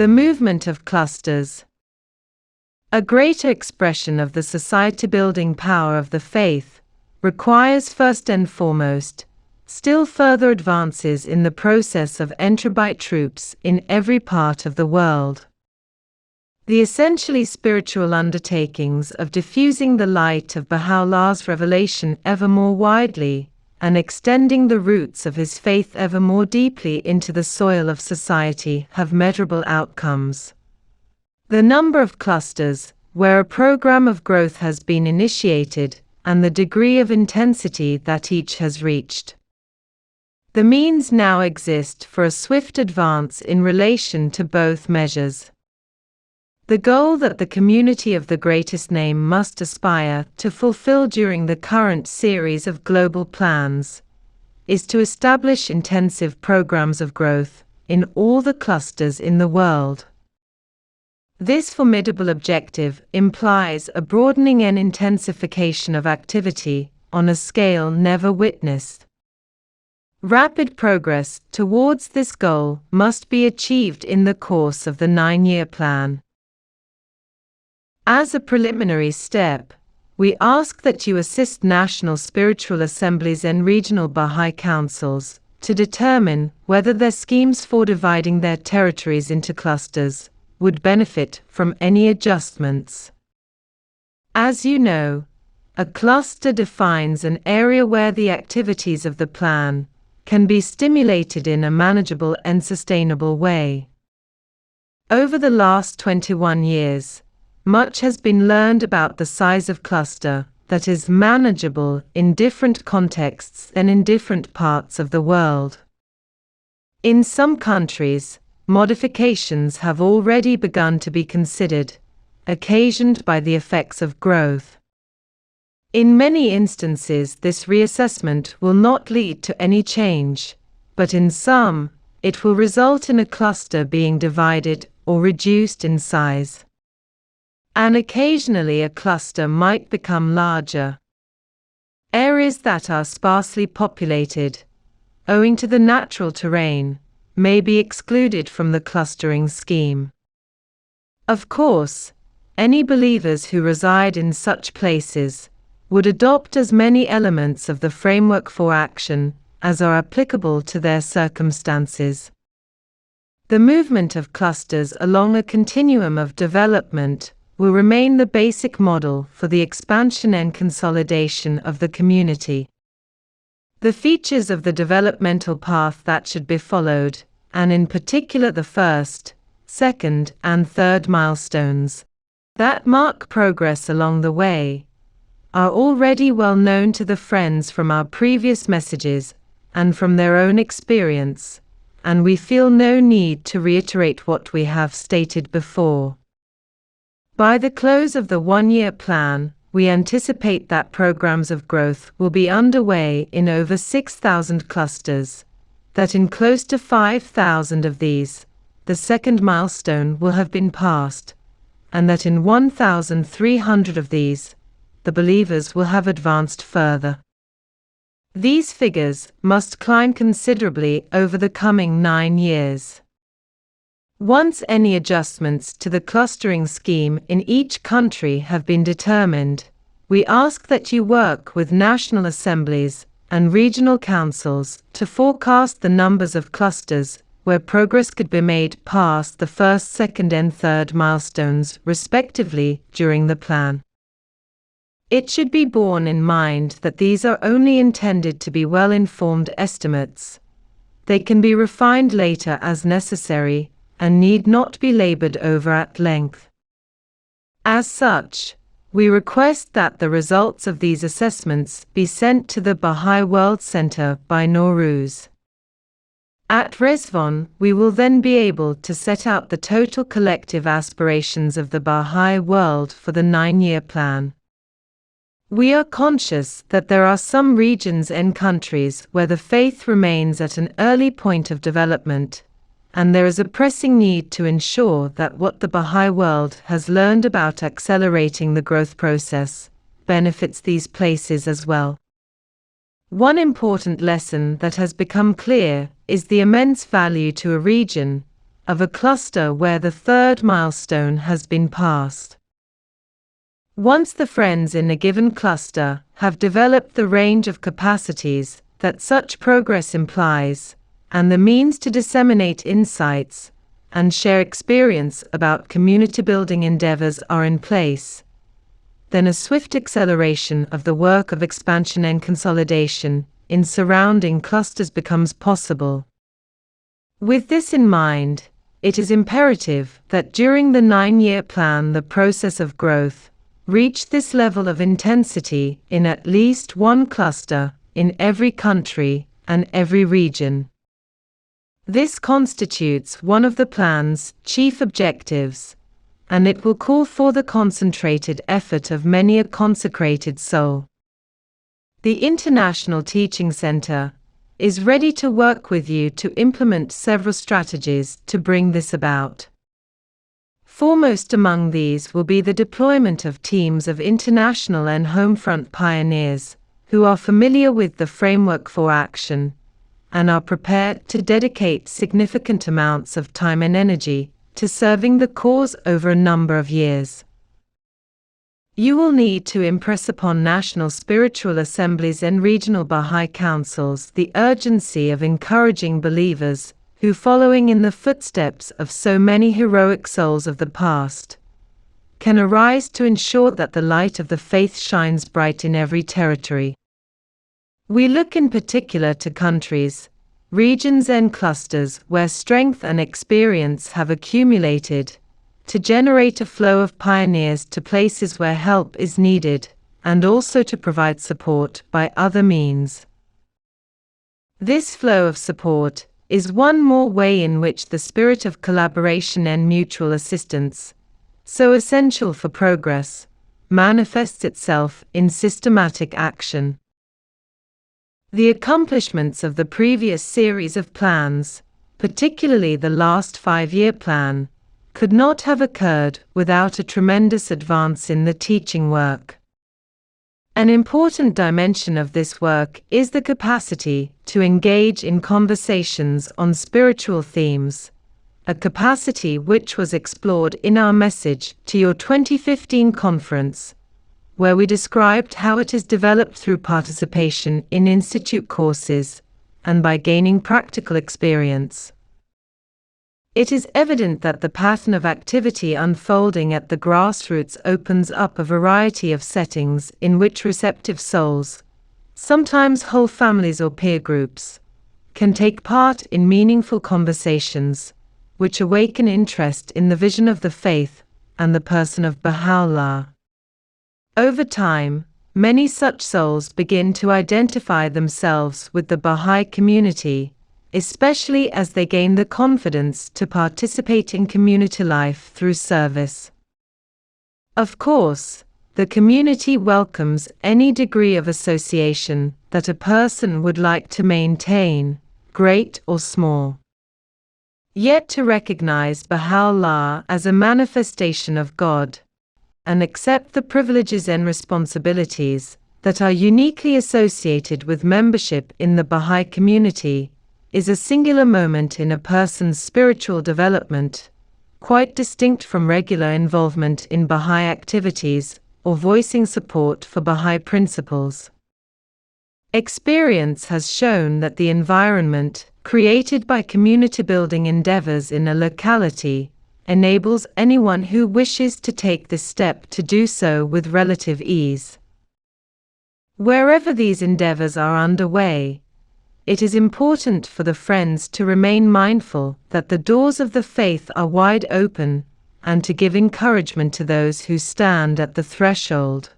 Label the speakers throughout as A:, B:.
A: The movement of clusters. A greater expression of the society-building power of the faith requires first and foremost still further advances in the process of entry by troops in every part of the world. The essentially spiritual undertakings of diffusing the light of Baha'u'llah's revelation ever more widely and extending the roots of his faith ever more deeply into the soil of society have measurable outcomes. The number of clusters where a program of growth has been initiated and the degree of intensity that each has reached. The means now exist for a swift advance in relation to both measures. The goal that the community of the greatest name must aspire to fulfill during the current series of global plans is to establish intensive programs of growth in all the clusters in the world. This formidable objective implies a broadening and intensification of activity on a scale never witnessed. Rapid progress towards this goal must be achieved in the course of the 9-year plan. As a preliminary step, we ask that you assist national spiritual assemblies and regional Baha'i councils to determine whether their schemes for dividing their territories into clusters would benefit from any adjustments. As you know, a cluster defines an area where the activities of the plan can be stimulated in a manageable and sustainable way. Over the last 21 years, much has been learned about the size of cluster that is manageable in different contexts and in different parts of the world. In some countries, modifications have already begun to be considered, occasioned by the effects of growth. In many instances, this reassessment will not lead to any change, but in some, it will result in a cluster being divided or reduced in size. And occasionally a cluster might become larger. Areas that are sparsely populated, owing to the natural terrain, may be excluded from the clustering scheme. Of course, any believers who reside in such places would adopt as many elements of the framework for action as are applicable to their circumstances. The movement of clusters along a continuum of development will remain the basic model for the expansion and consolidation of the community. The features of the developmental path that should be followed, and in particular the first, second, and third milestones that mark progress along the way, are already well known to the friends from our previous messages and from their own experience, and we feel no need to reiterate what we have stated before. By the close of the 1-year plan, we anticipate that programs of growth will be underway in over 6,000 clusters, that in close to 5,000 of these, the second milestone will have been passed, and that in 1,300 of these, the believers will have advanced further. These figures must climb considerably over the coming 9 years. Once any adjustments to the clustering scheme in each country have been determined, we ask that you work with national assemblies and regional councils to forecast the numbers of clusters where progress could be made past the first, second, and third milestones, respectively, during the plan. It should be borne in mind that these are only intended to be well-informed estimates. They can be refined later as necessary, and need not be labored over at length. As such, we request that the results of these assessments be sent to the Baha'i World Center by Nowruz. At Rizwan, we will then be able to set out the total collective aspirations of the Baha'i world for the 9-year plan. We are conscious that there are some regions and countries where the faith remains at an early point of development, and there is a pressing need to ensure that what the Baha'i world has learned about accelerating the growth process benefits these places as well. One important lesson that has become clear is the immense value to a region of a cluster where the third milestone has been passed. Once the friends in a given cluster have developed the range of capacities that such progress implies, and the means to disseminate insights and share experience about community-building endeavors are in place, then a swift acceleration of the work of expansion and consolidation in surrounding clusters becomes possible. With this in mind, it is imperative that during the 9-year plan the process of growth reach this level of intensity in at least one cluster in every country and every region. This constitutes one of the plan's chief objectives, and it will call for the concentrated effort of many a consecrated soul. The International Teaching Center is ready to work with you to implement several strategies to bring this about. Foremost among these will be the deployment of teams of international and homefront pioneers who are familiar with the framework for action and are prepared to dedicate significant amounts of time and energy to serving the cause over a number of years. You will need to impress upon national spiritual assemblies and regional Baha'i councils the urgency of encouraging believers who, following in the footsteps of so many heroic souls of the past, can arise to ensure that the light of the faith shines bright in every territory. We look in particular to countries, regions and clusters where strength and experience have accumulated, to generate a flow of pioneers to places where help is needed, and also to provide support by other means. This flow of support is one more way in which the spirit of collaboration and mutual assistance, so essential for progress, manifests itself in systematic action. The accomplishments of the previous series of plans, particularly the last 5-year plan, could not have occurred without a tremendous advance in the teaching work. An important dimension of this work is the capacity to engage in conversations on spiritual themes, a capacity which was explored in our message to your 2015 conference, where we described how it is developed through participation in institute courses and by gaining practical experience. It is evident that the pattern of activity unfolding at the grassroots opens up a variety of settings in which receptive souls, sometimes whole families or peer groups, can take part in meaningful conversations, which awaken interest in the vision of the faith and the person of Baha'u'llah. Over time, many such souls begin to identify themselves with the Baha'i community, especially as they gain the confidence to participate in community life through service. Of course, the community welcomes any degree of association that a person would like to maintain, great or small. Yet to recognize Baha'u'llah as a manifestation of God, and accept the privileges and responsibilities that are uniquely associated with membership in the Baha'i community, is a singular moment in a person's spiritual development, quite distinct from regular involvement in Baha'i activities or voicing support for Baha'i principles. Experience has shown that the environment created by community-building endeavors in a locality enables anyone who wishes to take this step to do so with relative ease. Wherever these endeavors are underway, it is important for the friends to remain mindful that the doors of the faith are wide open and to give encouragement to those who stand at the threshold.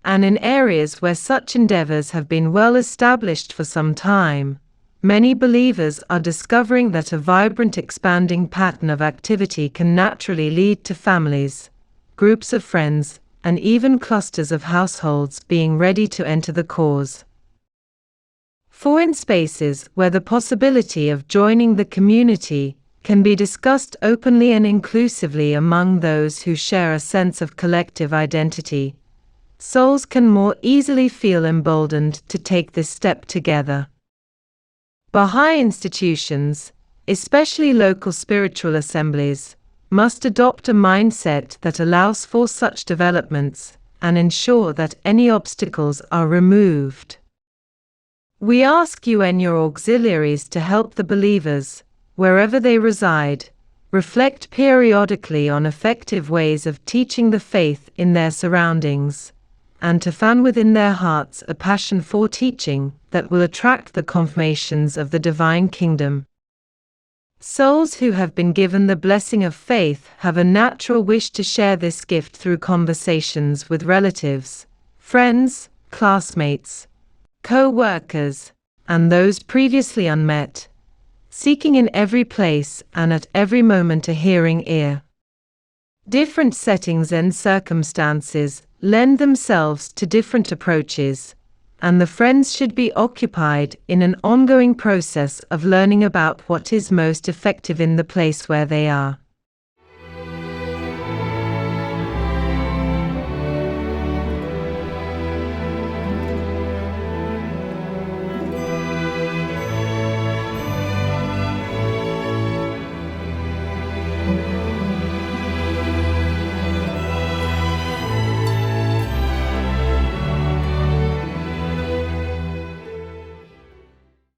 A: And in areas where such endeavors have been well established for some time, many believers are discovering that a vibrant expanding pattern of activity can naturally lead to families, groups of friends, and even clusters of households being ready to enter the cause. For in spaces where the possibility of joining the community can be discussed openly and inclusively among those who share a sense of collective identity, souls can more easily feel emboldened to take this step together. Baha'i institutions, especially local spiritual assemblies, must adopt a mindset that allows for such developments and ensure that any obstacles are removed. We ask you and your auxiliaries to help the believers, wherever they reside, reflect periodically on effective ways of teaching the faith in their surroundings, and to fan within their hearts a passion for teaching that will attract the confirmations of the divine kingdom. Souls who have been given the blessing of faith have a natural wish to share this gift through conversations with relatives, friends, classmates, co-workers, and those previously unmet, seeking in every place and at every moment a hearing ear. Different settings and circumstances lend themselves to different approaches, and the friends should be occupied in an ongoing process of learning about what is most effective in the place where they are.